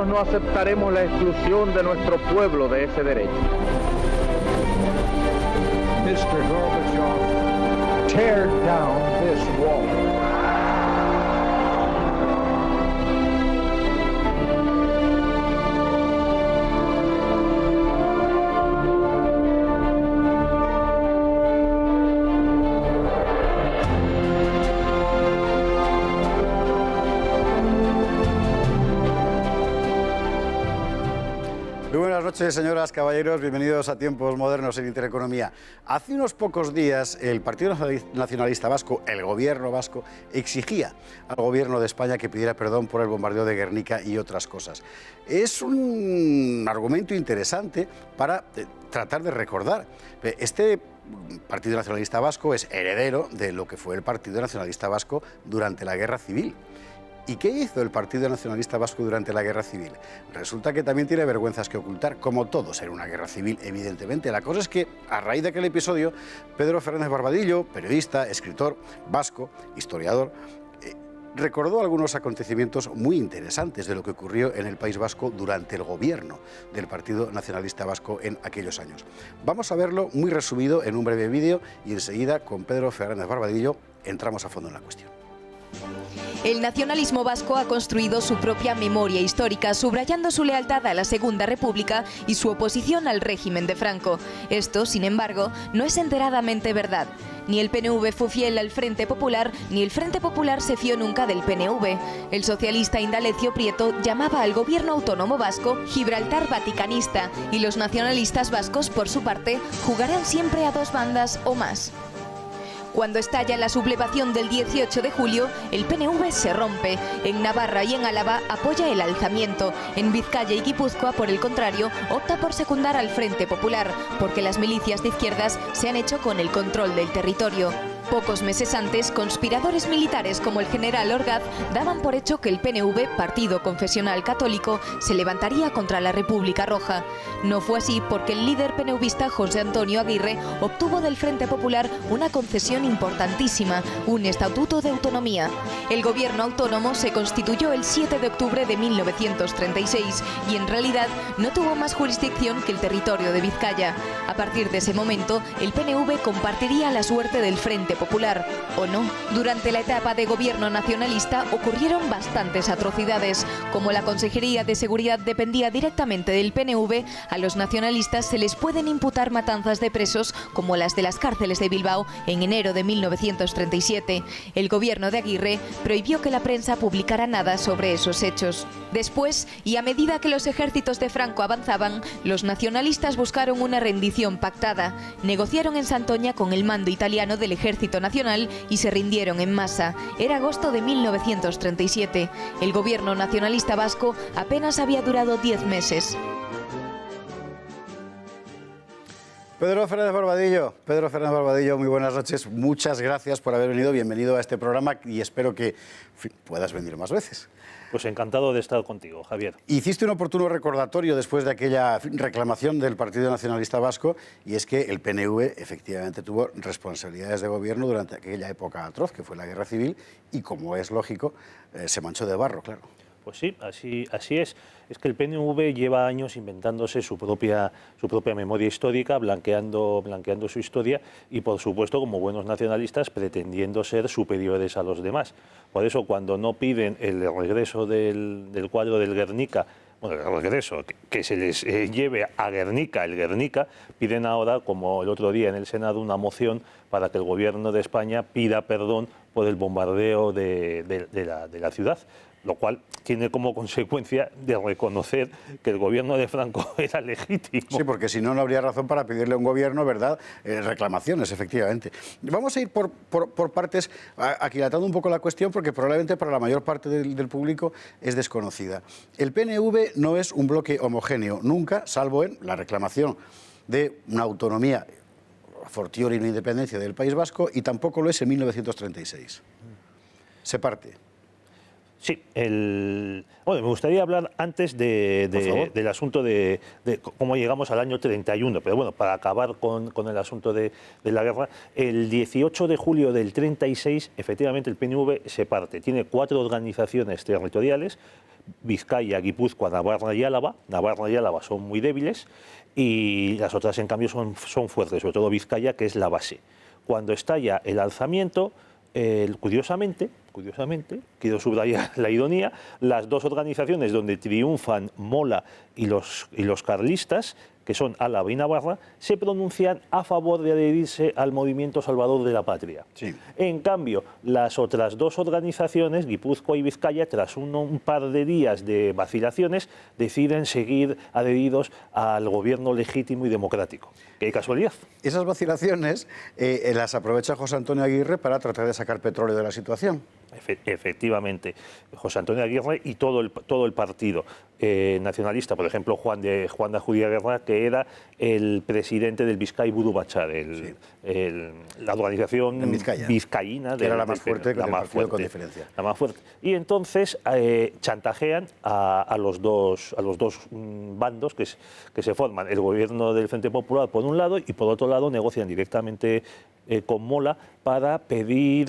nosotros no aceptaremos la exclusión de nuestro pueblo de ese derecho. Mr. Gorbachev, tear down this wall. Muy buenas noches, señoras, caballeros, bienvenidos a Tiempos Modernos en Intereconomía. Hace unos pocos días el Partido Nacionalista Vasco, el gobierno vasco, exigía al gobierno de España que pidiera perdón por el bombardeo de Guernica y otras cosas. Es un argumento interesante para tratar de recordar. Este Partido Nacionalista Vasco es heredero de lo que fue el Partido Nacionalista Vasco durante la Guerra Civil. ¿Y qué hizo el Partido Nacionalista Vasco durante la Guerra Civil? Resulta que también tiene vergüenzas que ocultar, como todos en una guerra civil, evidentemente. La cosa es que, a raíz de aquel episodio, Pedro Fernández Barbadillo, periodista, escritor, vasco, historiador, recordó algunos acontecimientos muy interesantes de lo que ocurrió en el País Vasco durante el gobierno del Partido Nacionalista Vasco en aquellos años. Vamos a verlo muy resumido en un breve vídeo y enseguida, con Pedro Fernández Barbadillo, entramos a fondo en la cuestión. El nacionalismo vasco ha construido su propia memoria histórica, subrayando su lealtad a la Segunda República y su oposición al régimen de Franco. Esto, sin embargo, no es enteradamente verdad. Ni el PNV fue fiel al Frente Popular, ni el Frente Popular se fió nunca del PNV. El socialista Indalecio Prieto llamaba al gobierno autónomo vasco Gibraltar vaticanista, y los nacionalistas vascos, por su parte, jugarán siempre a dos bandas o más. Cuando estalla la sublevación del 18 de julio, el PNV se rompe. En Navarra y en Álava apoya el alzamiento. En Vizcaya y Guipúzcoa, por el contrario, opta por secundar al Frente Popular, porque las milicias de izquierdas se han hecho con el control del territorio. Pocos meses antes, conspiradores militares como el general Orgaz daban por hecho que el PNV, partido confesional católico, se levantaría contra la República Roja. No fue así, porque el líder PNVista José Antonio Aguirre obtuvo del Frente Popular una concesión importantísima, un estatuto de autonomía. El gobierno autónomo se constituyó el 7 de octubre de 1936 y en realidad no tuvo más jurisdicción que el territorio de Vizcaya. A partir de ese momento, el PNV compartiría la suerte del Frente Popular, ¿o no? Durante la etapa de gobierno nacionalista ocurrieron bastantes atrocidades. Como la Consejería de Seguridad dependía directamente del PNV, a los nacionalistas se les pueden imputar matanzas de presos como las de las cárceles de Bilbao en enero de 1937. El gobierno de Aguirre prohibió que la prensa publicara nada sobre esos hechos. Después, y a medida que los ejércitos de Franco avanzaban, los nacionalistas buscaron una rendición pactada. Negociaron en Santoña con el mando italiano del Ejército Nacional y se rindieron en masa. Era agosto de 1937. El gobierno nacionalista vasco apenas había durado 10 meses. Pedro Fernández Barbadillo, muy buenas noches. Muchas gracias por haber venido. Bienvenido a este programa y espero que puedas venir más veces. Pues encantado de estar contigo, Javier. Hiciste un oportuno recordatorio después de aquella reclamación del Partido Nacionalista Vasco, y es que el PNV efectivamente tuvo responsabilidades de gobierno durante aquella época atroz, que fue la Guerra Civil, y como es lógico, se manchó de barro, claro. Pues sí, así es. Es que el PNV lleva años inventándose su propia memoria histórica, blanqueando su historia y, por supuesto, como buenos nacionalistas, pretendiendo ser superiores a los demás. Por eso, cuando no piden el regreso del cuadro del Guernica, bueno, el regreso, que se les lleve a Guernica, el Guernica, piden ahora, como el otro día en el Senado, una moción para que el gobierno de España pida perdón por el bombardeo de la ciudad, lo cual tiene como consecuencia de reconocer que el gobierno de Franco era legítimo. Sí, porque si no, no habría razón para pedirle a un gobierno, ¿verdad?, reclamaciones, efectivamente. Vamos a ir por partes, aquilatando un poco la cuestión, porque probablemente para la mayor parte del público es desconocida. El PNV no es un bloque homogéneo, nunca, salvo en la reclamación de una autonomía fortiori una independencia del País Vasco, y tampoco lo es en 1936. Se parte. Sí, bueno, me gustaría hablar antes del asunto de cómo llegamos al año 31, pero bueno, para acabar con el asunto de la guerra, el 18 de julio del 36, efectivamente el PNV se parte. Tiene 4 organizaciones territoriales: Vizcaya, Guipúzcoa, Navarra y Álava. Navarra y Álava son muy débiles y las otras, en cambio, son fuertes, sobre todo Vizcaya, que es la base. Cuando estalla el alzamiento, curiosamente, quiero subrayar la ironía, las 2 organizaciones donde triunfan Mola y los carlistas, que son Álava y Navarra, se pronuncian a favor de adherirse al movimiento salvador de la patria. Sí. En cambio, las otras 2 organizaciones, Guipúzcoa y Vizcaya, tras un par de días de vacilaciones, deciden seguir adheridos al gobierno legítimo y democrático. ¡Qué casualidad! Esas vacilaciones las aprovecha José Antonio Aguirre para tratar de sacar petróleo de la situación. Efectivamente, José Antonio Aguirre y todo el partido nacionalista, por ejemplo, Juan de Judía Guerra, que era el presidente del Bizkai Buru Batzar, la organización vizcaína, que era la más fuerte, con diferencia. La más fuerte. Y entonces chantajean a los dos bandos que se forman, el gobierno del Frente Popular por un lado, y por otro lado negocian directamente con Mola para pedir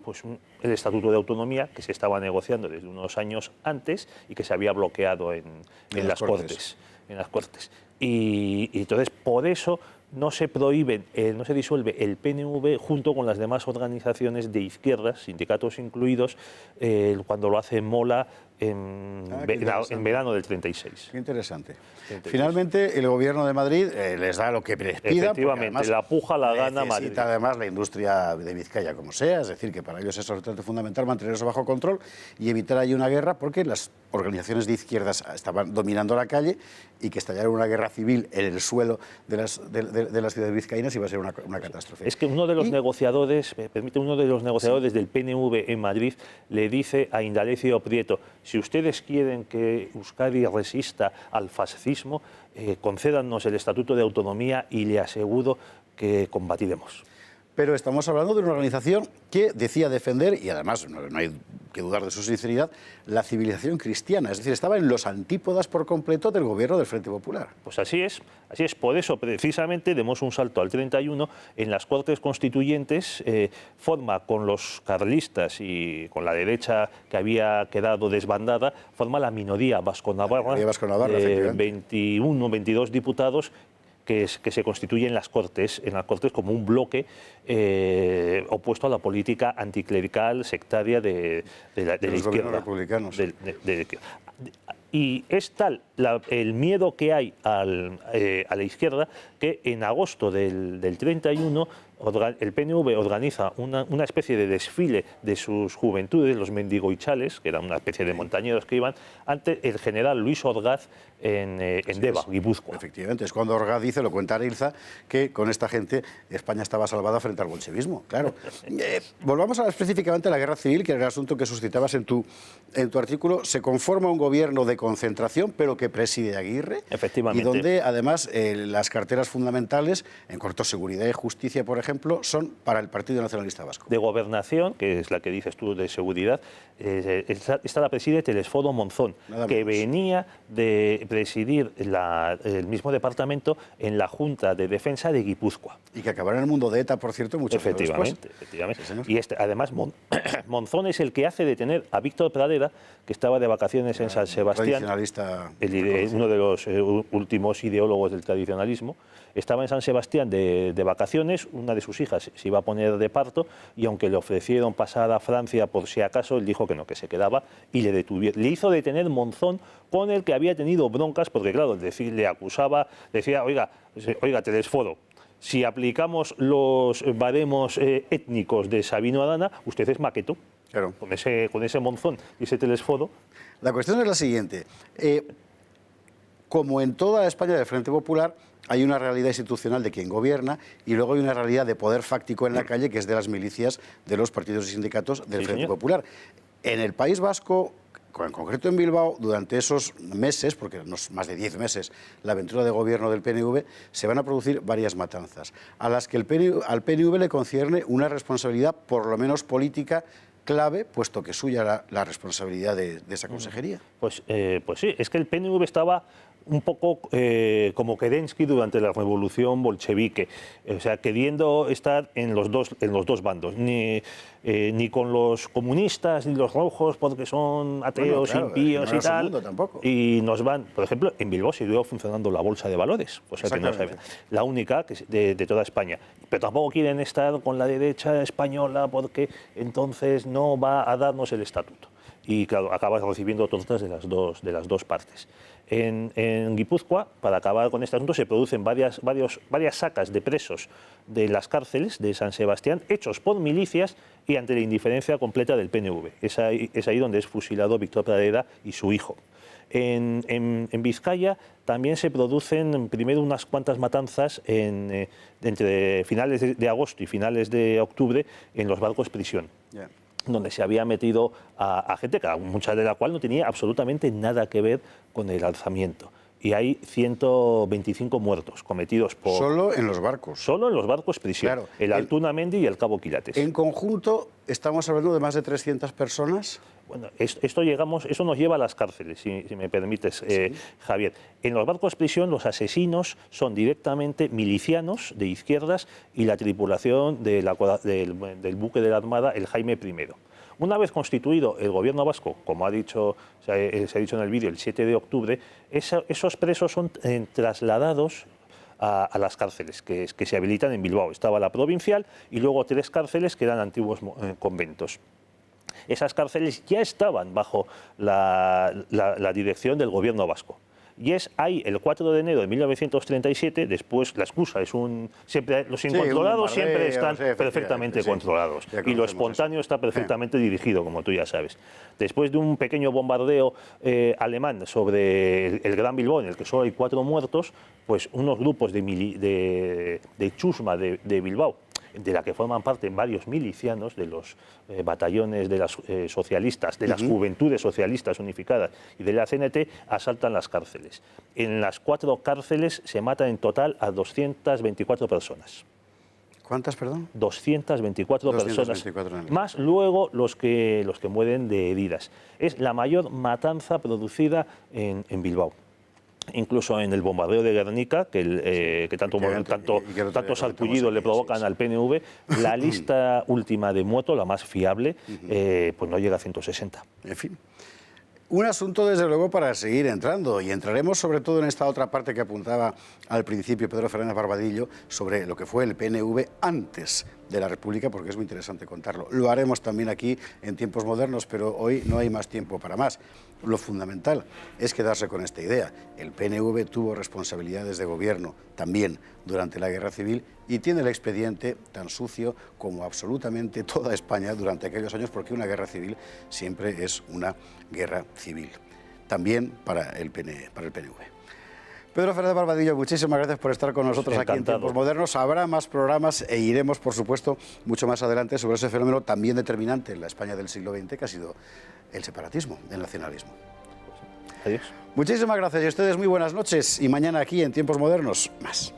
pues, el Estatuto de Autonomía, que se estaba negociando desde unos años antes y que se había bloqueado en las Cortes. Y entonces, por eso no se disuelve el PNV junto con las demás organizaciones de izquierdas, sindicatos incluidos, cuando lo hace Mola en verano del 36. Qué interesante. Finalmente, el Gobierno de Madrid les da lo que les pida. Efectivamente, la puja la gana Madrid. Necesita además la industria de Vizcaya como sea, es decir, que para ellos es absolutamente fundamental mantener eso bajo control y evitar ahí una guerra, porque las organizaciones de izquierdas estaban dominando la calle y que estallara una guerra civil en el suelo de las ciudades vizcaínas iba a ser una catástrofe. Es que uno de los negociadores del PNV en Madrid le dice a Indalecio Prieto: si ustedes quieren que Euskadi resista al fascismo, concédanos el Estatuto de Autonomía y le aseguro que combatiremos. Pero estamos hablando de una organización que decía defender, y además no hay que dudar de su sinceridad, la civilización cristiana. Es decir, estaba en los antípodas por completo del gobierno del Frente Popular. Pues así es. Por eso, precisamente, demos un salto al 31. En las Cortes Constituyentes forma con los carlistas y con la derecha que había quedado desbandada, forma la minoría vasco-navarra, 21, 22 diputados, que se constituye en las Cortes como un bloque opuesto a la política anticlerical, sectaria de la izquierda. Republicanos. Y es tal el miedo que hay a la izquierda que en agosto del 31 el PNV organiza una especie de desfile de sus juventudes, los mendigoichales, que eran una especie de montañeros que iban, ante el general Luis Orgaz en Deva, Guipúzcoa. Efectivamente, es cuando Orgaz dice, lo cuenta Arilza, que con esta gente España estaba salvada frente al bolchevismo. Claro. Volvamos específicamente a la guerra civil, que era el asunto que suscitabas en tu artículo. Se conforma un gobierno de concentración, pero que preside Aguirre. Efectivamente. Y donde, además, las carteras fundamentales, en cuanto a seguridad y justicia, por ejemplo, son para el Partido Nacionalista Vasco. De gobernación, que es la que dices tú de seguridad, esta la preside Telesforo Monzón, que venía de presidir el mismo departamento en la Junta de Defensa de Guipúzcoa. Y que acabará en el mundo de ETA, por cierto, mucho tiempo después. Efectivamente. Sí, y además, Monzón es el que hace detener a Víctor Pradera, que estaba de vacaciones en San Sebastián, uno de los últimos ideólogos del tradicionalismo. Estaba en San Sebastián de vacaciones, una de sus hijas se iba a poner de parto y aunque le ofrecieron pasar a Francia por si acaso, él dijo que no, que se quedaba y le detuvieron. Le hizo detener Monzón, con el que había tenido broncas, porque claro, le acusaba, decía, oiga, Telesforo, si aplicamos los baremos étnicos de Sabino Arana, usted es maqueto. Claro. Con ese Monzón y ese Telesforo. La cuestión es la siguiente. Como en toda España del Frente Popular, hay una realidad institucional de quien gobierna y luego hay una realidad de poder fáctico en la calle, que es de las milicias de los partidos y sindicatos del Frente Popular. En el País Vasco, en concreto en Bilbao, durante esos meses, porque más de 10 meses, la aventura de gobierno del PNV, se van a producir varias matanzas, a las que al PNV le concierne una responsabilidad, por lo menos política, clave, puesto que suya la responsabilidad de esa consejería. Pues sí, es que el PNV estaba un poco como Kerensky durante la revolución bolchevique, o sea, queriendo estar en los dos bandos, ni con los comunistas ni los rojos porque son ateos, bueno, claro, impíos no y tal. tampoco. Y nos van, por ejemplo, en Bilbao siguió funcionando la bolsa de valores, cosa que no sabía, la única de toda España. Pero tampoco quieren estar con la derecha española porque entonces no va a darnos el estatuto. Y claro, acabas recibiendo tortas de las dos partes. En Guipúzcoa, para acabar con este asunto, se producen varias sacas de presos de las cárceles de San Sebastián, hechos por milicias y ante la indiferencia completa del PNV. Es ahí donde es fusilado Víctor Pradera y su hijo. En Vizcaya también se producen primero unas cuantas matanzas entre finales de agosto y finales de octubre en los barcos prisión. Yeah. Donde se había metido a gente, mucha de la cual no tenía absolutamente nada que ver con el alzamiento. Y hay 125 muertos cometidos por... Solo en los barcos. Solo en los barcos prisión. Claro. El Altuna Mendi y el Cabo Quilates. En conjunto, ¿estamos hablando de más de 300 personas? Bueno, eso nos lleva a las cárceles, si me permites, sí. Javier. En los barcos prisión los asesinos son directamente milicianos de izquierdas y la tripulación del buque de la Armada, el Jaime I. Una vez constituido el gobierno vasco, como se ha dicho en el vídeo, el 7 de octubre, esos presos son trasladados a las cárceles que se habilitan en Bilbao. Estaba la provincial y luego 3 cárceles que eran antiguos conventos. Esas cárceles ya estaban bajo la dirección del gobierno vasco. Y es ahí, el 4 de enero de 1937, después la excusa es los incontrolados siempre están perfectamente controlados. Y lo espontáneo está perfectamente dirigido, como tú ya sabes. Después de un pequeño bombardeo alemán sobre el Gran Bilbao, en el que solo hay 4 muertos, pues unos grupos de chusma de Bilbao, de la que forman parte varios milicianos de los batallones de las socialistas, de las juventudes socialistas unificadas y de la CNT, asaltan las cárceles. En las 4 cárceles se matan en total a 224 personas. ¿Cuántas, perdón? 224 personas, más luego los que mueren de heridas. Es la mayor matanza producida en Bilbao. Incluso en el bombardeo de Guernica, que tanto sarpullido le provocan al PNV, la lista última de muertos, la más fiable, pues no llega a 160. En fin. Un asunto, desde luego, para seguir entrando, y entraremos sobre todo en esta otra parte que apuntaba al principio Pedro Fernández Barbadillo sobre lo que fue el PNV antes de la República, porque es muy interesante contarlo. Lo haremos también aquí en Tiempos Modernos, pero hoy no hay más tiempo para más. Lo fundamental es quedarse con esta idea. El PNV tuvo responsabilidades de gobierno también durante la Guerra Civil y tiene el expediente tan sucio como absolutamente toda España durante aquellos años, porque una guerra civil siempre es una guerra civil. También para el PNV. Pedro Fernández Barbadillo, muchísimas gracias por estar con nosotros aquí en Tiempos Modernos. Habrá más programas e iremos, por supuesto, mucho más adelante sobre ese fenómeno también determinante en la España del siglo XX, que ha sido el separatismo, el nacionalismo. Adiós. Muchísimas gracias y a ustedes muy buenas noches. Y mañana aquí en Tiempos Modernos, más.